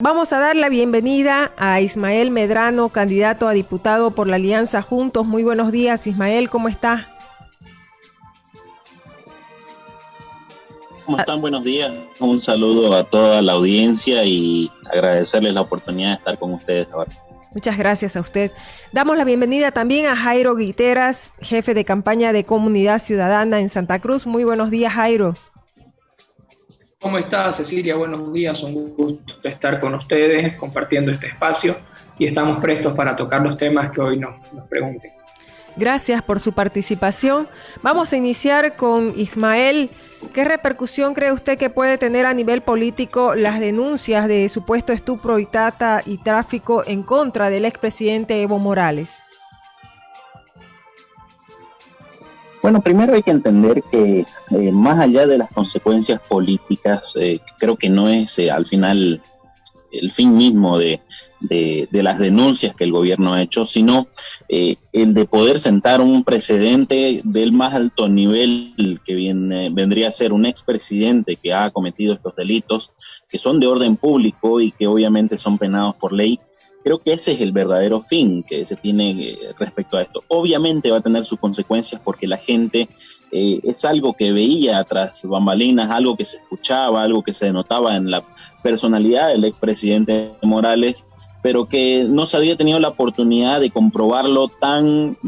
Vamos a dar la bienvenida a Ismael Medrano, candidato a diputado por la Alianza Juntos. Muy buenos días, Ismael, ¿cómo está? ¿Cómo están? Buenos días. Un saludo a toda la audiencia y agradecerles la oportunidad de estar con ustedes ahora. Muchas gracias a usted. Damos la bienvenida también a Jairo Guiteras, jefe de campaña de Comunidad Ciudadana en Santa Cruz. Muy buenos días, Jairo. ¿Cómo está, Cecilia? Buenos días, un gusto estar con ustedes compartiendo este espacio y estamos prestos para tocar los temas que hoy nos pregunten. Gracias por su participación. Vamos a iniciar con Ismael. ¿Qué repercusión cree usted que puede tener a nivel político las denuncias de supuesto estupro y trata y tráfico en contra del expresidente Evo Morales? Bueno, primero hay que entender que más allá de las consecuencias políticas, creo que no es al final el fin mismo de las denuncias que el gobierno ha hecho, sino el de poder sentar un precedente del más alto nivel que vendría a ser un expresidente que ha cometido estos delitos, que son de orden público y que obviamente son penados por ley. Creo que ese es el verdadero fin que se tiene respecto a esto. Obviamente va a tener sus consecuencias porque la gente es algo que veía tras bambalinas, algo que se escuchaba, algo que se denotaba en la personalidad del expresidente Morales, pero que no se había tenido la oportunidad de comprobarlo tan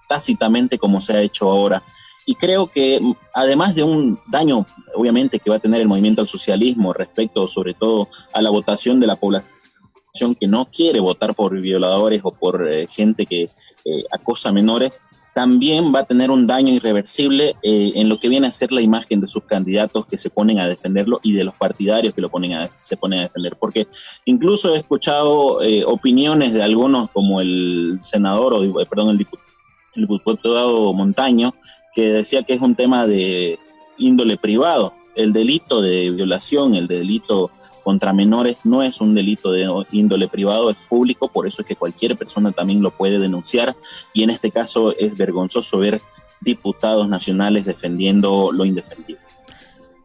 tácitamente como se ha hecho ahora. Y creo que además de un daño, obviamente, que va a tener el movimiento al socialismo respecto sobre todo a la votación de la población que no quiere votar por violadores o por gente que acosa menores, también va a tener un daño irreversible en lo que viene a ser la imagen de sus candidatos que se ponen a defenderlo y de los partidarios que se ponen a defender. Porque incluso he escuchado opiniones de algunos, como el senador, el diputado Montaño, que decía que es un tema de índole privado. El delito de violación, el delito contra menores no es un delito de índole privado, es público, por eso es que cualquier persona también lo puede denunciar, y en este caso es vergonzoso ver diputados nacionales defendiendo lo indefendible.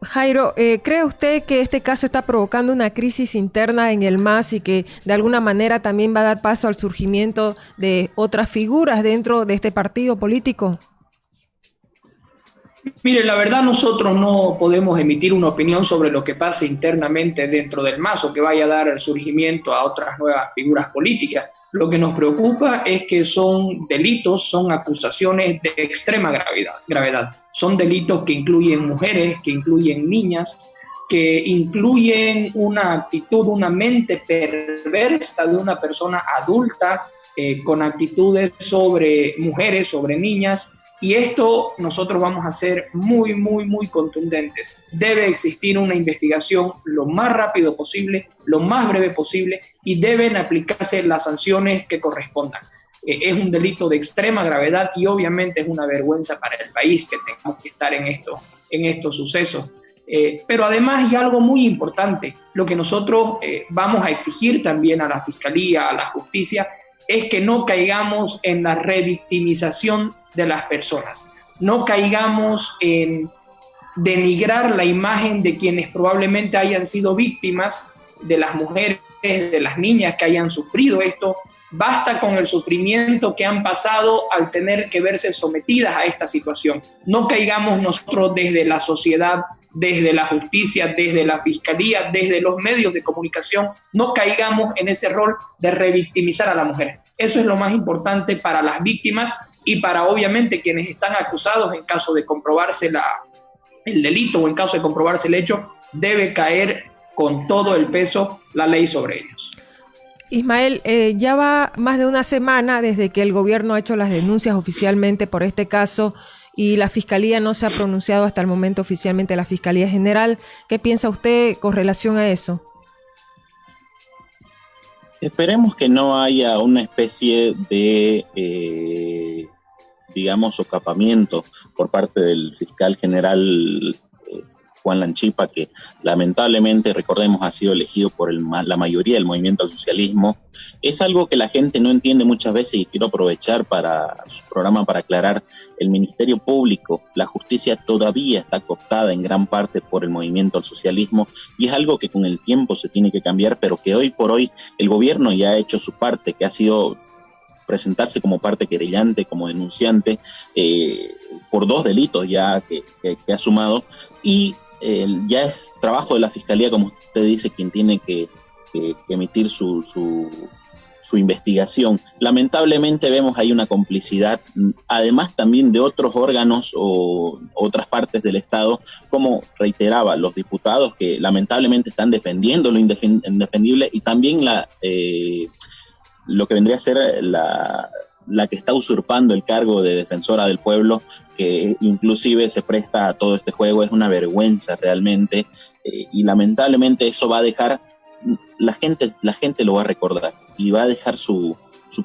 Jairo, ¿cree usted que este caso está provocando una crisis interna en el MAS y que de alguna manera también va a dar paso al surgimiento de otras figuras dentro de este partido político? Mire, la verdad nosotros no podemos emitir una opinión sobre lo que pase internamente dentro del MAS o que vaya a dar surgimiento a otras nuevas figuras políticas. Lo que nos preocupa es que son delitos, son acusaciones de extrema gravedad. Son delitos que incluyen mujeres, que incluyen niñas, que incluyen una actitud, una mente perversa de una persona adulta con actitudes sobre mujeres, sobre niñas. Y esto nosotros vamos a ser muy contundentes. Debe existir una investigación lo más rápido posible, lo más breve posible, y deben aplicarse las sanciones que correspondan. Es un delito de extrema gravedad y obviamente es una vergüenza para el país que tengamos que estar en estos sucesos. Pero además hay algo muy importante. Lo que nosotros vamos a exigir también a la Fiscalía, a la Justicia, es que no caigamos en la revictimización de las personas. No caigamos en denigrar la imagen de quienes probablemente hayan sido víctimas, de las mujeres, de las niñas que hayan sufrido esto. Basta con el sufrimiento que han pasado al tener que verse sometidas a esta situación. No caigamos nosotros desde la sociedad, desde la justicia, desde la fiscalía, desde los medios de comunicación, no caigamos en ese rol de revictimizar a la mujer. Eso es lo más importante para las víctimas y para obviamente quienes están acusados. En caso de comprobarse el delito o en caso de comprobarse el hecho, debe caer con todo el peso la ley sobre ellos. Ismael, ya va más de una semana desde que el gobierno ha hecho las denuncias oficialmente por este caso y la Fiscalía no se ha pronunciado hasta el momento oficialmente, la Fiscalía General. ¿Qué piensa usted con relación a eso? Esperemos que no haya una especie de, digamos, socapamiento por parte del fiscal general Juan Lanchipa, que lamentablemente, recordemos, ha sido elegido por la mayoría del movimiento al socialismo. Es algo que la gente no entiende muchas veces y quiero aprovechar para su programa para aclarar. El Ministerio Público, la justicia todavía está cooptada en gran parte por el movimiento al socialismo y es algo que con el tiempo se tiene que cambiar, pero que hoy por hoy el gobierno ya ha hecho su parte, que ha sido presentarse como parte querellante, como denunciante, por 2 delitos ya que ha sumado, y ya es trabajo de la Fiscalía, como usted dice, quien tiene que emitir su investigación. Lamentablemente vemos ahí una complicidad, además también de otros órganos o otras partes del Estado, como reiteraba, los diputados que lamentablemente están defendiendo lo indefendible, y también lo que vendría a ser la que está usurpando el cargo de defensora del pueblo, que inclusive se presta a todo este juego. Es una vergüenza realmente, y lamentablemente eso va a dejar, la gente lo va a recordar y va a dejar su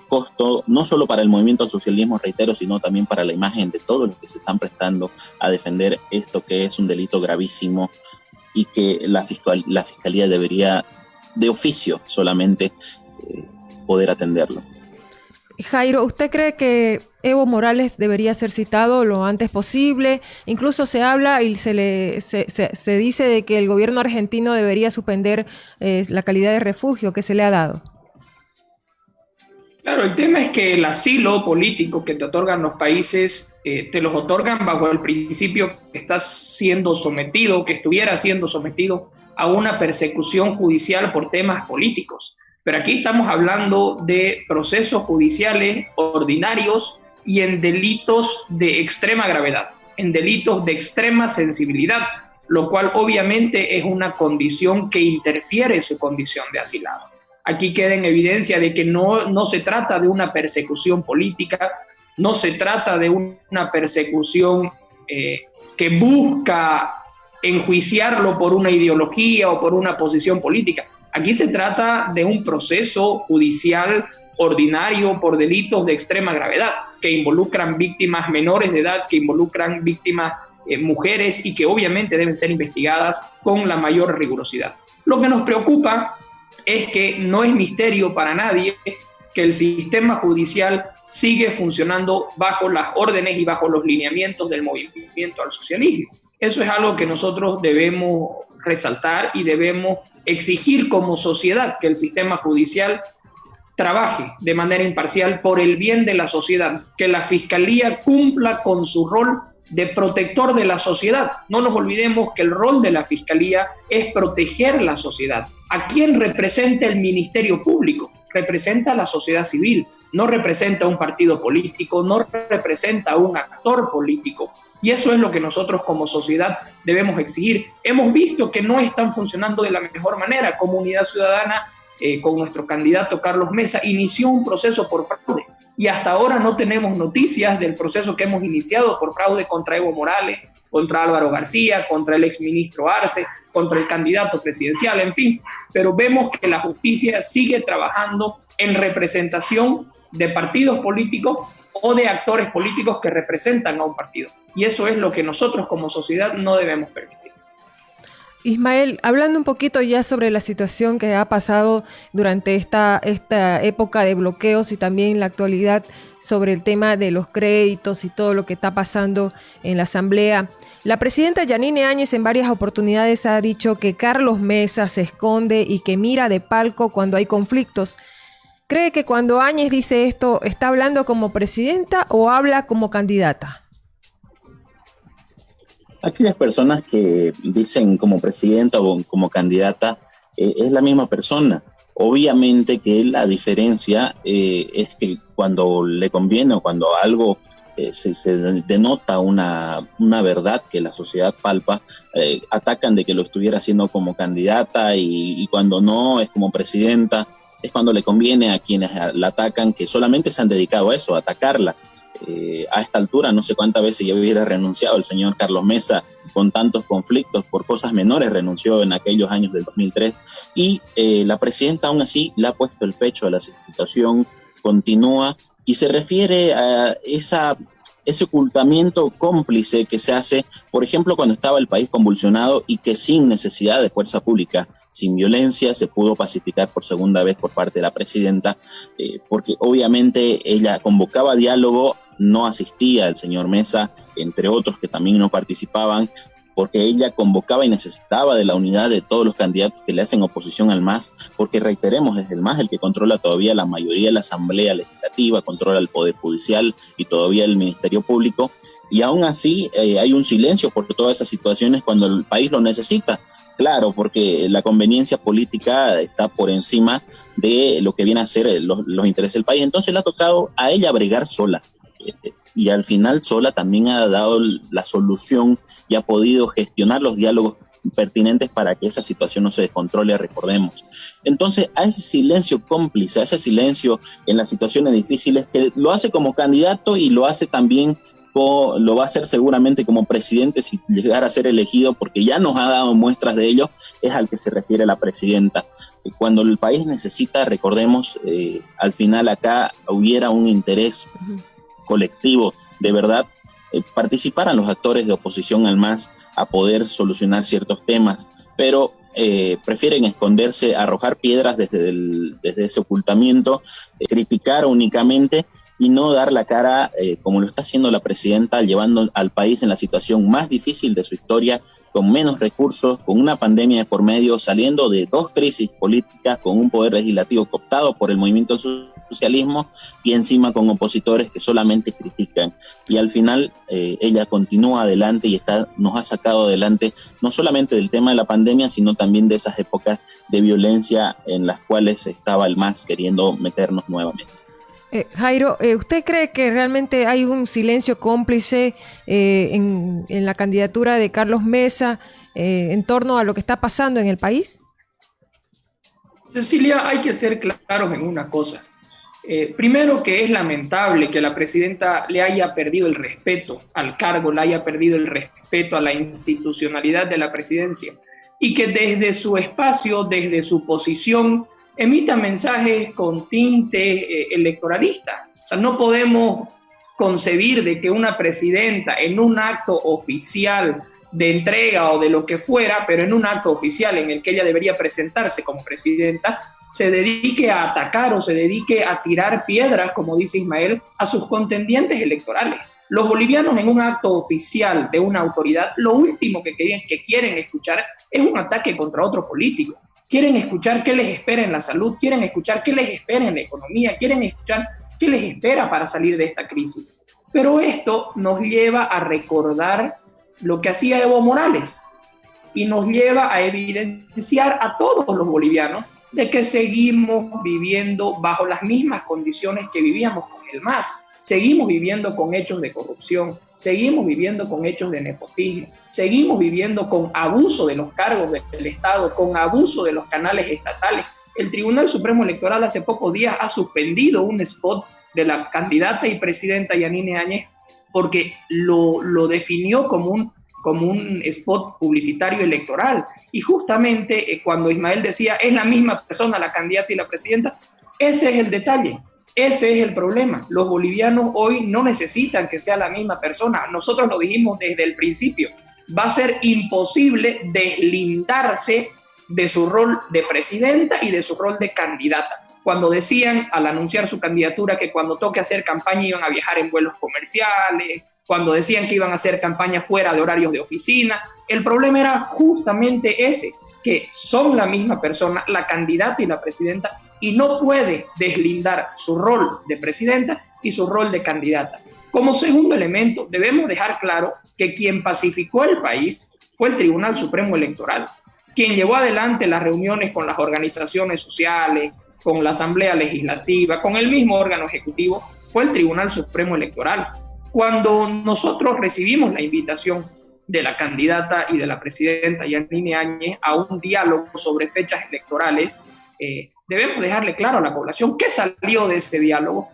costo, no solo para el movimiento al socialismo, reitero, sino también para la imagen de todos los que se están prestando a defender esto, que es un delito gravísimo y que la Fiscalía debería de oficio solamente poder atenderlo. Jairo, ¿usted cree que Evo Morales debería ser citado lo antes posible? Incluso se habla y se dice de que el gobierno argentino debería suspender la calidad de refugio que se le ha dado. Claro, el tema es que el asilo político que te otorgan los países, te los otorgan bajo el principio que estás siendo sometido, que estuviera siendo sometido a una persecución judicial por temas políticos. Pero aquí estamos hablando de procesos judiciales ordinarios y en delitos de extrema gravedad, en delitos de extrema sensibilidad, lo cual obviamente es una condición que interfiere en su condición de asilado. Aquí queda en evidencia de que no se trata de una persecución política, no se trata de una persecución que busca enjuiciarlo por una ideología o por una posición política. Aquí se trata de un proceso judicial ordinario por delitos de extrema gravedad, que involucran víctimas menores de edad, que involucran víctimas mujeres y que obviamente deben ser investigadas con la mayor rigurosidad. Lo que nos preocupa es que no es misterio para nadie que el sistema judicial sigue funcionando bajo las órdenes y bajo los lineamientos del movimiento al socialismo. Eso es algo que nosotros debemos resaltar y debemos exigir como sociedad, que el sistema judicial trabaje de manera imparcial por el bien de la sociedad, que la Fiscalía cumpla con su rol de protector de la sociedad. No nos olvidemos que el rol de la Fiscalía es proteger la sociedad. ¿A quién representa el Ministerio Público? Representa a la sociedad civil, no representa a un partido político, no representa a un actor político. Y eso es lo que nosotros como sociedad debemos exigir. Hemos visto que no están funcionando de la mejor manera. Comunidad Ciudadana, con nuestro candidato Carlos Mesa, inició un proceso por fraude. Y hasta ahora no tenemos noticias del proceso que hemos iniciado por fraude contra Evo Morales, contra Álvaro García, contra el exministro Arce, contra el candidato presidencial, en fin. Pero vemos que la justicia sigue trabajando en representación de partidos políticos o de actores políticos que representan a un partido. Y eso es lo que nosotros como sociedad no debemos permitir. Ismael, hablando un poquito ya sobre la situación que ha pasado durante esta época de bloqueos y también en la actualidad sobre el tema de los créditos y todo lo que está pasando en la Asamblea, la presidenta Yanine Áñez en varias oportunidades ha dicho que Carlos Mesa se esconde y que mira de palco cuando hay conflictos. ¿Cree que cuando Áñez dice esto está hablando como presidenta o habla como candidata? Aquellas personas que dicen como presidenta o como candidata es la misma persona. Obviamente que la diferencia es que cuando le conviene o cuando algo se denota una verdad que la sociedad palpa, atacan de que lo estuviera haciendo como candidata y cuando no es como presidenta. Es cuando le conviene a quienes la atacan, que solamente se han dedicado a eso, a atacarla. A esta altura no sé cuántas veces ya hubiera renunciado el señor Carlos Mesa con tantos conflictos por cosas menores, renunció en aquellos años del 2003 y la presidenta aún así le ha puesto el pecho a la situación, continúa y se refiere a ese ocultamiento cómplice que se hace, por ejemplo, cuando estaba el país convulsionado y que sin necesidad de fuerza pública, sin violencia, se pudo pacificar por segunda vez por parte de la presidenta, porque obviamente ella convocaba diálogo, no asistía el señor Mesa, entre otros que también no participaban, porque ella convocaba y necesitaba de la unidad de todos los candidatos que le hacen oposición al MAS, porque reiteremos, es el MAS el que controla todavía la mayoría de la Asamblea Legislativa, controla el Poder Judicial y todavía el Ministerio Público, y aún así hay un silencio por todas esas situaciones cuando el país lo necesita. Claro, porque la conveniencia política está por encima de lo que viene a ser los intereses del país. Entonces le ha tocado a ella bregar sola. Y al final sola también ha dado la solución y ha podido gestionar los diálogos pertinentes para que esa situación no se descontrole, recordemos. Entonces, a ese silencio cómplice, a ese silencio en las situaciones difíciles, que lo hace como candidato y lo hace también, lo va a hacer seguramente como presidente si llegara a ser elegido, porque ya nos ha dado muestras de ello, es al que se refiere la presidenta. Cuando el país necesita, recordemos, al final acá hubiera un interés colectivo, de verdad, participaran los actores de oposición al MAS a poder solucionar ciertos temas, pero prefieren esconderse, arrojar piedras desde ese ocultamiento, criticar únicamente y no dar la cara como lo está haciendo la presidenta, llevando al país en la situación más difícil de su historia, con menos recursos, con una pandemia de por medio, saliendo de 2 crisis políticas, con un poder legislativo cooptado por el movimiento socialismo y encima con opositores que solamente critican. Y al final ella continúa adelante y nos ha sacado adelante no solamente del tema de la pandemia, sino también de esas épocas de violencia en las cuales estaba el MAS queriendo meternos nuevamente. Jairo, ¿usted cree que realmente hay un silencio cómplice en la candidatura de Carlos Mesa en torno a lo que está pasando en el país? Cecilia, hay que ser claros en una cosa. Primero, que es lamentable que la presidenta le haya perdido el respeto al cargo, le haya perdido el respeto a la institucionalidad de la presidencia y que desde su espacio, desde su posición, emita mensajes con tinte electoralista. O sea, no podemos concebir de que una presidenta en un acto oficial de entrega o de lo que fuera, pero en un acto oficial en el que ella debería presentarse como presidenta, se dedique a atacar o se dedique a tirar piedras, como dice Ismael, a sus contendientes electorales. Los bolivianos en un acto oficial de una autoridad, lo último que quieren escuchar es un ataque contra otro político. Quieren escuchar qué les espera en la salud, quieren escuchar qué les espera en la economía, quieren escuchar qué les espera para salir de esta crisis. Pero esto nos lleva a recordar lo que hacía Evo Morales y nos lleva a evidenciar a todos los bolivianos de que seguimos viviendo bajo las mismas condiciones que vivíamos con el MAS. Seguimos viviendo con hechos de corrupción, seguimos viviendo con hechos de nepotismo, seguimos viviendo con abuso de los cargos del Estado, con abuso de los canales estatales. El Tribunal Supremo Electoral hace pocos días ha suspendido un spot de la candidata y presidenta Yanine Áñez porque lo definió como un spot publicitario electoral. Y justamente cuando Ismael decía, es la misma persona la candidata y la presidenta, ese es el detalle. Ese es el problema. Los bolivianos hoy no necesitan que sea la misma persona. Nosotros lo dijimos desde el principio. Va a ser imposible deslindarse de su rol de presidenta y de su rol de candidata. Cuando decían al anunciar su candidatura que cuando toque hacer campaña iban a viajar en vuelos comerciales, cuando decían que iban a hacer campaña fuera de horarios de oficina, el problema era justamente ese, que son la misma persona, la candidata y la presidenta, y no puede deslindar su rol de presidenta y su rol de candidata. Como segundo elemento, debemos dejar claro que quien pacificó el país fue el Tribunal Supremo Electoral, quien llevó adelante las reuniones con las organizaciones sociales, con la Asamblea Legislativa, con el mismo órgano ejecutivo, fue el Tribunal Supremo Electoral. Cuando nosotros recibimos la invitación de la candidata y de la presidenta Yanine Áñez a un diálogo sobre fechas electorales, debemos dejarle claro a la población qué salió de ese diálogo,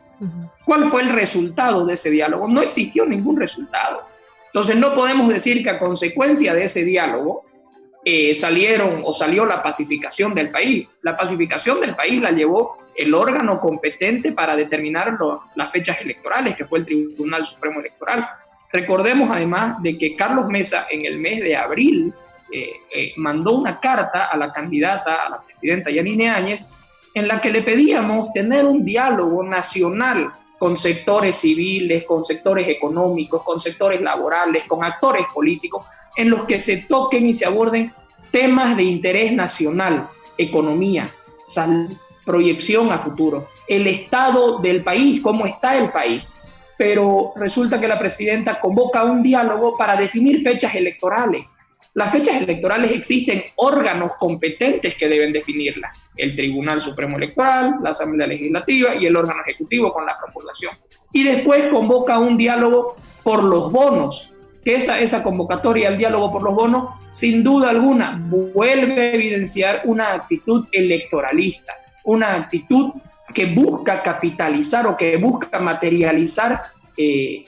cuál fue el resultado de ese diálogo. No existió ningún resultado. Entonces no podemos decir que a consecuencia de ese diálogo salió la pacificación del país. La pacificación del país la llevó el órgano competente para determinar las fechas electorales, que fue el Tribunal Supremo Electoral. Recordemos además de que Carlos Mesa en el mes de abril mandó una carta a la candidata, a la presidenta Yanine Áñez, en la que le pedíamos tener un diálogo nacional con sectores civiles, con sectores económicos, con sectores laborales, con actores políticos, en los que se toquen y se aborden temas de interés nacional, economía, salud, proyección a futuro, el estado del país, cómo está el país. Pero resulta que la presidenta convoca un diálogo para definir fechas electorales. Las fechas electorales existen órganos competentes que deben definirlas: el Tribunal Supremo Electoral, la Asamblea Legislativa y el órgano ejecutivo con la promulgación. Y después convoca un diálogo por los bonos, que esa convocatoria al diálogo por los bonos, sin duda alguna, vuelve a evidenciar una actitud electoralista, una actitud que busca capitalizar o que busca materializar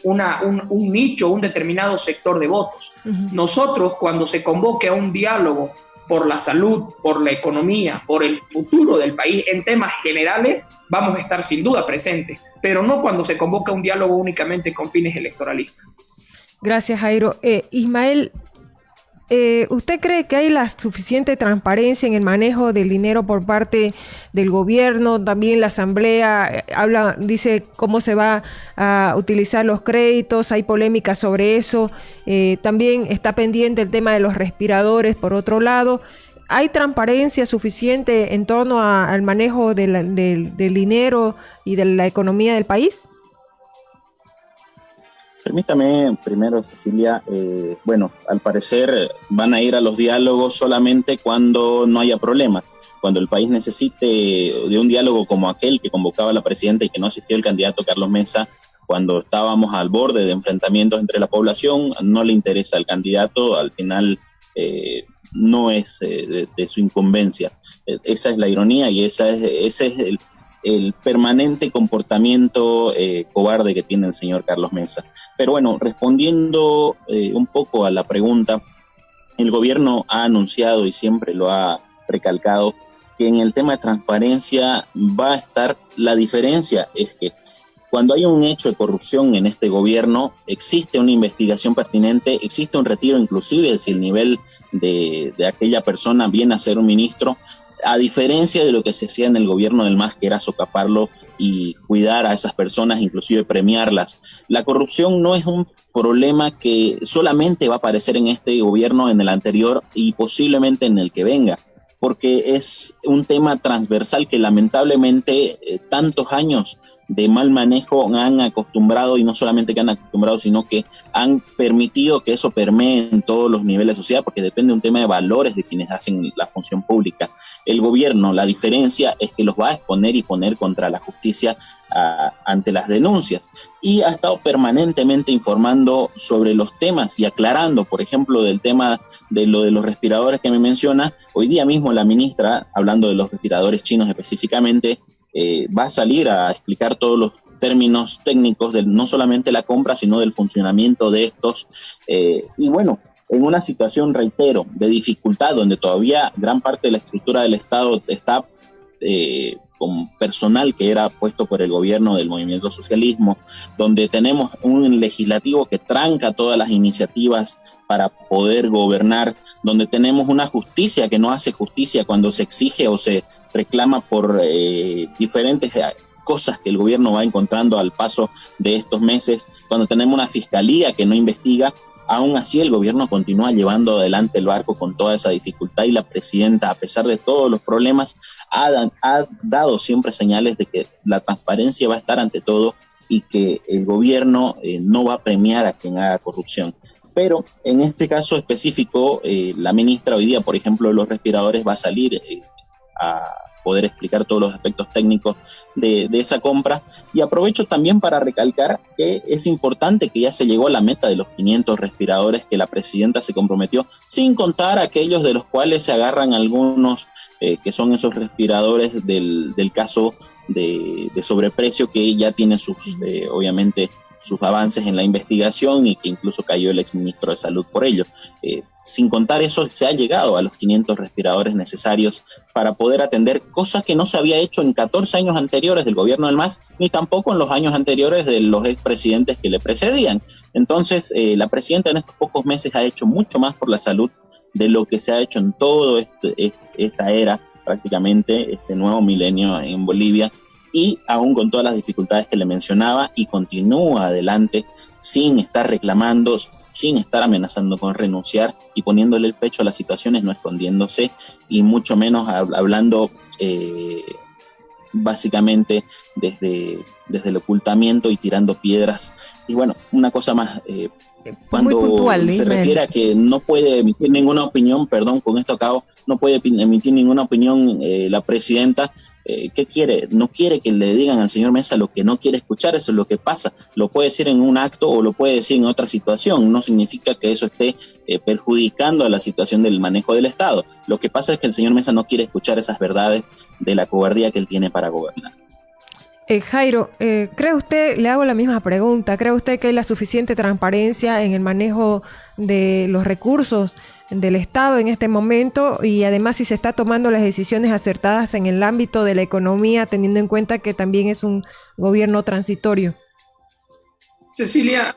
un nicho, un determinado sector de votos. Uh-huh. Nosotros, cuando se convoque a un diálogo por la salud, por la economía, por el futuro del país en temas generales, vamos a estar sin duda presentes, pero no cuando se convoca un diálogo únicamente con fines electoralistas. Gracias, Jairo. Ismael, ¿usted cree que hay la suficiente transparencia en el manejo del dinero por parte del gobierno? También la Asamblea dice cómo se va a utilizar los créditos, hay polémica sobre eso. También está pendiente el tema de los respiradores, por otro lado. ¿Hay transparencia suficiente en torno al manejo del dinero y de la economía del país? Permítame primero, Cecilia, al parecer van a ir a los diálogos solamente cuando no haya problemas, cuando el país necesite de un diálogo como aquel que convocaba la presidenta y que no asistió el candidato Carlos Mesa, cuando estábamos al borde de enfrentamientos entre la población. No le interesa al candidato, al final no es de su incumbencia. Esa es la ironía y ese es el permanente comportamiento cobarde que tiene el señor Carlos Mesa. Pero bueno, respondiendo un poco a la pregunta, el gobierno ha anunciado y siempre lo ha recalcado que en el tema de transparencia va a estar. La diferencia es que cuando hay un hecho de corrupción en este gobierno, existe una investigación pertinente, existe un retiro inclusive de si el nivel de aquella persona viene a ser un ministro, a diferencia de lo que se hacía en el gobierno del MAS, que era socaparlo y cuidar a esas personas, inclusive premiarlas. La corrupción no es un problema que solamente va a aparecer en este gobierno, en el anterior y posiblemente en el que venga, porque es un tema transversal que lamentablemente tantos años de mal manejo han acostumbrado, y no solamente que han acostumbrado, sino que han permitido que eso permee en todos los niveles de sociedad, porque depende de un tema de valores de quienes hacen la función pública. El gobierno, la diferencia es que los va a exponer y poner contra la justicia ante las denuncias, y ha estado permanentemente informando sobre los temas y aclarando, por ejemplo, del tema de lo de los respiradores que me menciona. Hoy día mismo la ministra, hablando de los respiradores chinos específicamente, va a salir a explicar todos los términos técnicos de no solamente la compra, sino del funcionamiento de estos. Y bueno, en una situación, reitero, de dificultad, donde todavía gran parte de la estructura del Estado está con personal que era puesto por el gobierno del movimiento socialismo, donde tenemos un legislativo que tranca todas las iniciativas para poder gobernar, donde tenemos una justicia que no hace justicia cuando se exige o se reclama por diferentes cosas que el gobierno va encontrando al paso de estos meses, cuando tenemos una fiscalía que no investiga. Aún así el gobierno continúa llevando adelante el barco con toda esa dificultad, y la presidenta, a pesar de todos los problemas, ha dado siempre señales de que la transparencia va a estar ante todo y que el gobierno no va a premiar a quien haga corrupción. Pero en este caso específico, la ministra hoy día, por ejemplo, de los respiradores, va a salir a poder explicar todos los aspectos técnicos de esa compra. Y aprovecho también para recalcar que es importante que ya se llegó a la meta de los 500 respiradores que la presidenta se comprometió, sin contar aquellos de los cuales se agarran algunos que son esos respiradores del caso de sobreprecio, que ya tiene sus obviamente sus avances en la investigación y que incluso cayó el exministro de Salud por ello. Sin contar eso, se ha llegado a los 500 respiradores necesarios para poder atender cosas que no se había hecho en 14 años anteriores del gobierno del MAS, ni tampoco en los años anteriores de los expresidentes que le precedían. Entonces, la presidenta en estos pocos meses ha hecho mucho más por la salud de lo que se ha hecho en toda esta era, prácticamente, este nuevo milenio en Bolivia, y aún con todas las dificultades que le mencionaba, y continúa adelante sin estar reclamando, sin estar amenazando con renunciar y poniéndole el pecho a las situaciones, no escondiéndose, y mucho menos hablando básicamente desde el ocultamiento y tirando piedras. Y bueno, una cosa más, cuando puntual, se refiere a que no puede emitir ninguna opinión, perdón, con esto acabo, no puede emitir ninguna opinión la presidenta. ¿Qué quiere? No quiere que le digan al señor Mesa lo que no quiere escuchar, eso es lo que pasa. Lo puede decir en un acto o lo puede decir en otra situación, no significa que eso esté perjudicando a la situación del manejo del Estado. Lo que pasa es que el señor Mesa no quiere escuchar esas verdades de la cobardía que él tiene para gobernar. Jairo, ¿cree usted, le hago la misma pregunta, cree usted que hay la suficiente transparencia en el manejo de los recursos del Estado en este momento, y además si se está tomando las decisiones acertadas en el ámbito de la economía, teniendo en cuenta que también es un gobierno transitorio? Cecilia,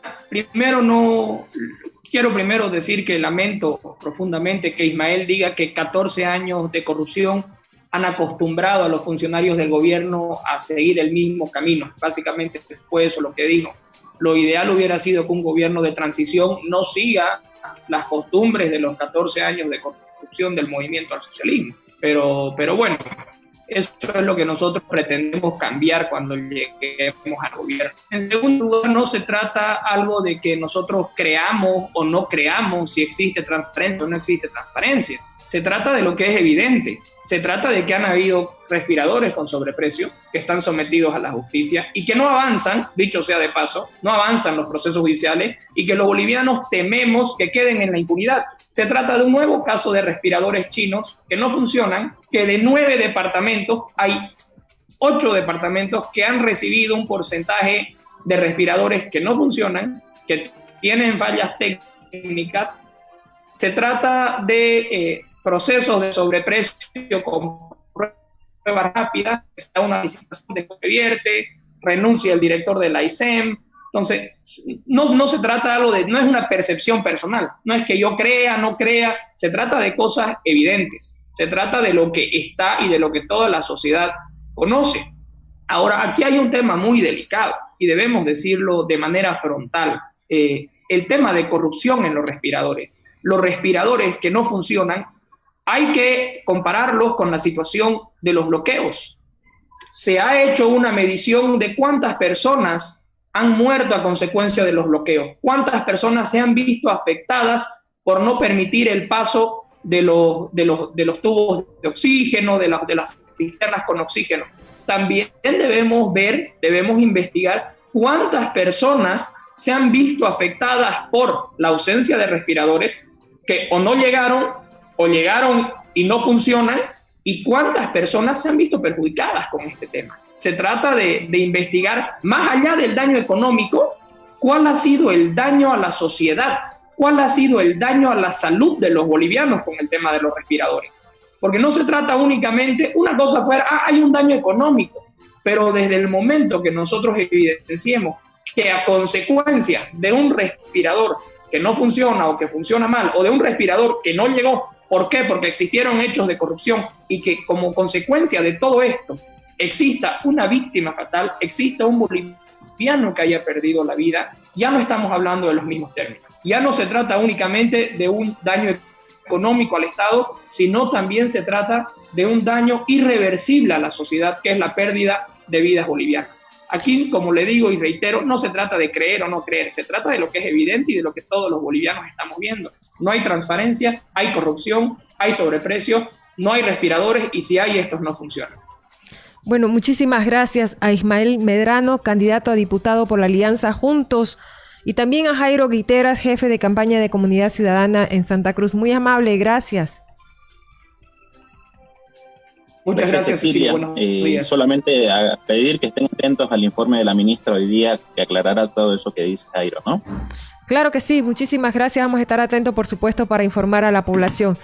quiero primero decir que lamento profundamente que Ismael diga que 14 años de corrupción han acostumbrado a los funcionarios del gobierno a seguir el mismo camino. Básicamente fue eso lo que dijo. Lo ideal hubiera sido que un gobierno de transición no siga las costumbres de los 14 años de corrupción del movimiento al socialismo. Pero bueno, eso es lo que nosotros pretendemos cambiar cuando lleguemos al gobierno. En segundo lugar, no se trata algo de que nosotros creamos o no creamos si existe transparencia o no existe transparencia. Se trata de lo que es evidente. Se trata de que han habido respiradores con sobreprecio que están sometidos a la justicia y que no avanzan, dicho sea de paso, no avanzan los procesos judiciales, y que los bolivianos tememos que queden en la impunidad. Se trata de un nuevo caso de respiradores chinos que no funcionan, que de 9 departamentos hay 8 departamentos que han recibido un porcentaje de respiradores que no funcionan, que tienen fallas técnicas. Se trata de procesos de sobreprecio con pruebas rápidas, una licitación de convierte, renuncia el director de la ISEM. Entonces, no se trata de algo no es una percepción personal, no es que yo crea, no crea, se trata de cosas evidentes, se trata de lo que está y de lo que toda la sociedad conoce. Ahora, aquí hay un tema muy delicado y debemos decirlo de manera frontal, el tema de corrupción en los respiradores. Los respiradores que no funcionan, hay que compararlos con la situación de los bloqueos. Se ha hecho una medición de cuántas personas han muerto a consecuencia de los bloqueos, cuántas personas se han visto afectadas por no permitir el paso de los tubos de oxígeno, de las cisternas con oxígeno. También debemos investigar cuántas personas se han visto afectadas por la ausencia de respiradores que o no llegaron o llegaron y no funcionan, y cuántas personas se han visto perjudicadas con este tema. Se trata de investigar, más allá del daño económico, cuál ha sido el daño a la sociedad, cuál ha sido el daño a la salud de los bolivianos con el tema de los respiradores. Porque no se trata únicamente, una cosa fuera, hay un daño económico, pero desde el momento que nosotros evidenciemos que a consecuencia de un respirador que no funciona o que funciona mal, o de un respirador que no llegó, ¿por qué? Porque existieron hechos de corrupción, y que como consecuencia de todo esto exista una víctima fatal, exista un boliviano que haya perdido la vida, ya no estamos hablando de los mismos términos. Ya no se trata únicamente de un daño económico al Estado, sino también se trata de un daño irreversible a la sociedad, que es la pérdida de vidas bolivianas. Aquí, como le digo y reitero, no se trata de creer o no creer, se trata de lo que es evidente y de lo que todos los bolivianos estamos viendo. No hay transparencia, hay corrupción, hay sobreprecio, no hay respiradores, y si hay, estos no funcionan. Bueno, muchísimas gracias a Ismael Medrano, candidato a diputado por la Alianza Juntos, y también a Jairo Guiteras, jefe de campaña de Comunidad Ciudadana en Santa Cruz. Muy amable, gracias. Muchas gracias, Cecilia. Buenos días. Solamente a pedir que estén atentos al informe de la ministra hoy día, que aclarará todo eso que dice Jairo, ¿no? Claro que sí, muchísimas gracias. Vamos a estar atentos, por supuesto, para informar a la población.